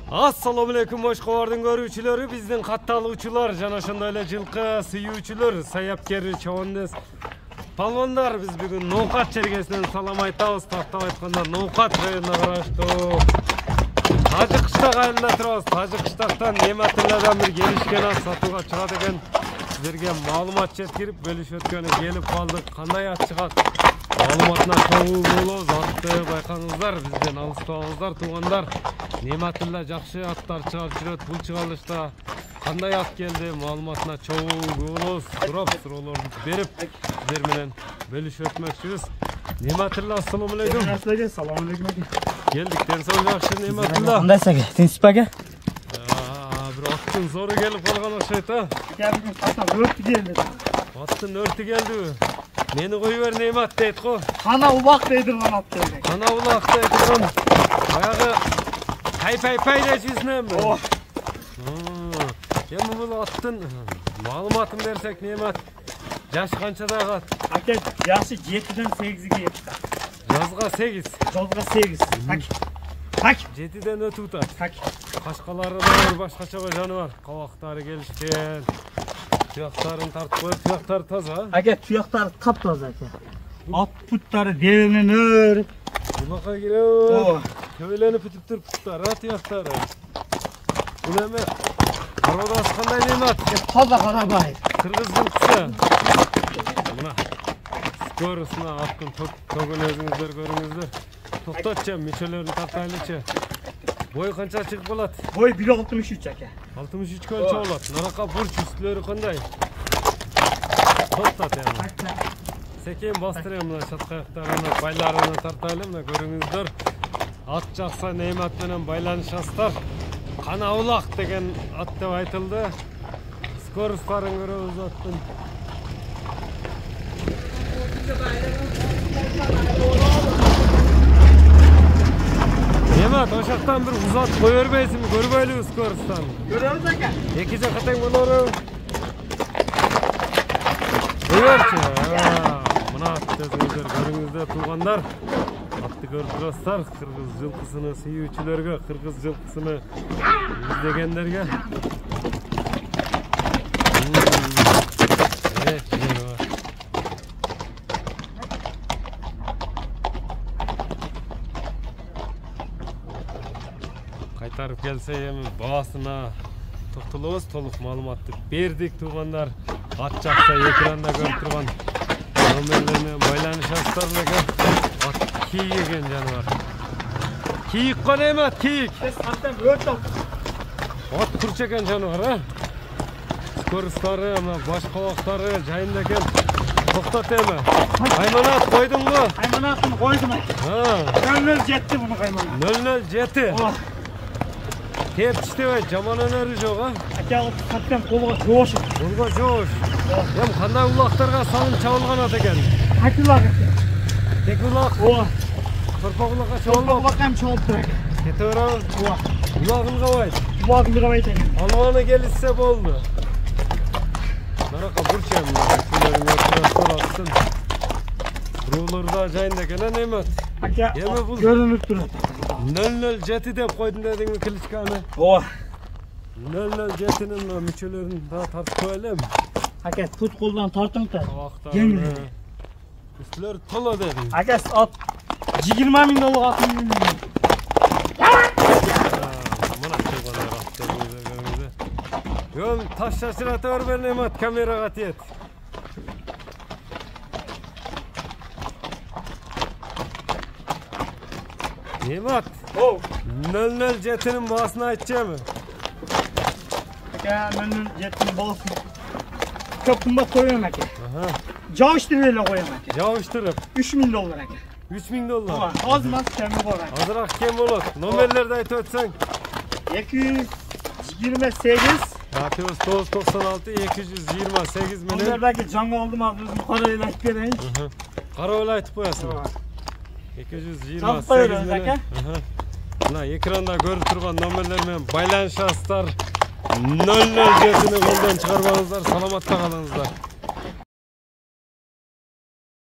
Assalamu alaikum Boşkovardın görүүчүлөрү, биздин катталуучулар жана ошондой эле жылкы сүйүүчүлөр, саяпкер, чоондөс палвандар. Биз бүгүн Ноокат чергесинен салам айтабыз. Тактап айтканда Ноокат районуна караштуу Тажы кыштак айылында турабыз. Тажы кыштактан Нематилладан бир келишкен ат сатууга чыгат экен. Сиздерге маалымат жеткирип бөлүшүп өткөнү келип калдык. Кандай ат чыгат? Маалыматына чогуу болобуз. Атты байкаңыздар, бизден алыстабаңыздар туугандар. Нематилла жакшы аттар чыгарып жүрөт. Бул чыгарылышта кандай ат келди? Маалыматына чогуу болобуз. Сурап суроолорду берип сиздер менен бөлүшүп өтмөкчүбүз. Нематилла, ассаламу алейкум. Салам алейкум. Келдик, денсаулык жакшы Нематилла. Кандайсың аке? Тинчпи аке? Бир аттын зору келип калган окшойт а. Аттын өртү келди. Аттын өртү келдиби? Мени кое бер Немат дейт го. Кана улак дейт турган ат келди. Кана улак дейт турган. Баягы пай дечисинеби? Эми бул аттын маалыматын берсек Немат. Жашы канчадагы ат? Аке, жашы 7ден 8ге жетти. Жазга 8. Жазга 8. Так. 7ден өтүп атат. Так. Кашкалары да башкача жаныбар. Кабактары келишкен. Туяктарын тартып коюп, туяктары таза. Аке, туяктары таптаза аке. Ат путтары дебинен өр. Булакка киреп. Төбөлөнүп бүтүп туруп туттар, туяктары. Бул эми арбадасы кандай Немат? Таза карабай. Кыргыз жылкысы. Мына скоросуна аттын тогун өзүңүздөр көрүңүздөр. Токтотчу, мүчөлөрүн тартайлычы. Бой канча чыгып калат? Бой 1.63 аке. 63 өлчө болот. Наракка бурч үстүлөрү кандай? Токтот эми. Секен бастырам мына чаткаяктарына, байларына тартайлы, мына көрүңүздөр. Ат жакса Немат менен байланышасыздар. Кана улак деген ат деп айтылды. Скоростарын көрөбүз аттын. Немат, ошактан бир узат кое бербейсиңби? Көрбөйлүбү скоросттан? Көрөбүз аке. Эки жакка тең болору. Көрчү. Мына атты өзүңүздөр көрүңүздөр туугандар. Атты көрүп турасыздар. Кыргыз жылкысыны сүйүүчүлөргө, кыргыз жылкысыны издегендерге. Кайтарып келсе эми баасына токтолобуз, толук маалыматты бердик туугандар. Ат жакса экранда көрүп турган номерлер менен байланышасыздар беле. Ат кийик экен жаныбар. Кийик го Немат, кийик. Аттан өрт алып. Ат курч экен жаныбар, а? Скоросттары, мына баш кабактары жайында экен. Токтот эми. Кайманат койдуңбу? Кайманатын койдум аке. 007 муну кайманат. 007. Тепчтебей, жаман өнөрү жок, а? Аке алып каттан колго жоош. Колго жоош. Эми кандай улактарга салынып чабылган ат экен? Акылак аке. Тек улак. Корпоглукка чабылып. Улакка чабылып тур аке. Кете берабы? Улагын кабайт. Улагын кабайт аке. Албаны келишсе болду. Наракка бурчем, аттын. Суроолор да жайында экен, Немат. Аке, эми бул көрүнүп турат. 007 деп койдун дедиңби кличканы? 007'nin мүчөлөрүн да тартып коелем. Аке, пут колдон тартың да. Жеңил. Үстүлөр толо дедиң. Аке, ат 20 миң доллар атын. Мына туугандар атты көрүңүздөр. Жөн таш шашырата бербе Немат, камерага тиет. Немат, 007'nin baasını айтчамы? Аке, 007'nin баасын көп кымбат коём аке. Жабыштырып эле коём аке. Жабыштырып 3 миң доллар аке. 3 миң доллар. Азмаз кеми бар аке. Азыраак кем болот. Номерлерди айтып өтсөң. 228. Атыбыз 996 228 менен. Номердеги жаңы алдым өзүм карап эле айтып берейин. Карап эле айтып коесуң. 228 менен. Мына экранда көрүп турган номерлер менен байланышасыздар. 007'ni колдон чыгарбаңыздар, саламатта калыңыздар.